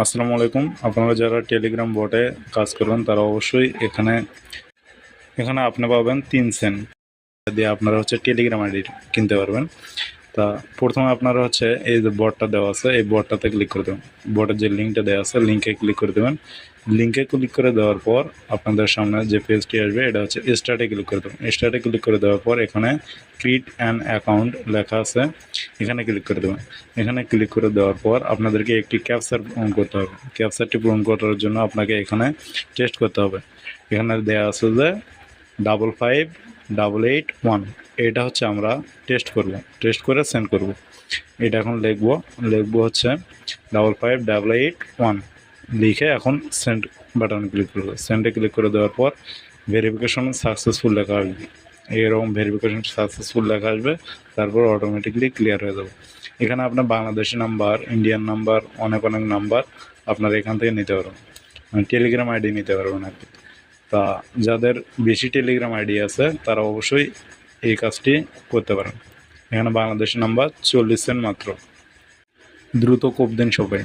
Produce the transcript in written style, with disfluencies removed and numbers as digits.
আসসালামু আলাইকুম। আপনারা যারা টেলিগ্রাম বটে কাজ করবেন তারা অবশ্যই এখানে এখানে আপনি পাবেন 3 সেন্ট দিয়ে আপনারা টেলিগ্রাম আইডি কিনতে পারবেন। তা প্রথমে আপনারা এই যে বটটা দেওয়া আছে এই বটটাতে ক্লিক করে দেবেন। বটের যে লিঙ্কটা দেওয়া আছে লিঙ্কে ক্লিক করে দেবেন। লিঙ্কে ক্লিক করে দেওয়ার পর আপনাদের সামনে যে পেজটি আসবে এটা স্টার্টে ক্লিক করে দেবেন। স্টার্টে ক্লিক করে দেওয়ার পর এখানে ক্রিয়েট অ্যান অ্যাকাউন্ট লেখা আছে, এখানে ক্লিক করে দেবেন। এখানে ক্লিক করে দেওয়ার পর আপনাদেরকে একটি ক্যাপচার পূরণ করতে হবে। ক্যাপচারটি পূরণ করার জন্য আপনাকে এখানে টেস্ট করতে হবে। এখানে দেওয়া আছে যে 555881, এটা আমরা টেস্ট করব, টেস্ট করে সেন্ড করব। এটা এখন লিখবো 555881 লিখে এখন সেন্ড বাটনে ক্লিক করবো। সেন্ডে ক্লিক করে দেওয়ার পর ভেরিফিকেশন সাকসেসফুল লেখা আসবে, এরকম ভেরিফিকেশন সাকসেসফুল লেখা আসবে। তারপর অটোমেটিকলি ক্লিয়ার হয়ে যাবে। এখানে আপনার বাংলাদেশি নাম্বার, ইন্ডিয়ান নাম্বার, অনেক নাম্বার আপনারা এখান থেকে নিতে পারবেন, টেলিগ্রাম আইডি নিতে পারবেন আর কি। তা যাদের বেশি টেলিগ্রাম আইডি আছে তারা অবশ্যই এই কাজটি করতে পারেন। এখানে বাংলাদেশি নাম্বার 40 সেন্ট মাত্র। দ্রুত কোপ দিন সবাই।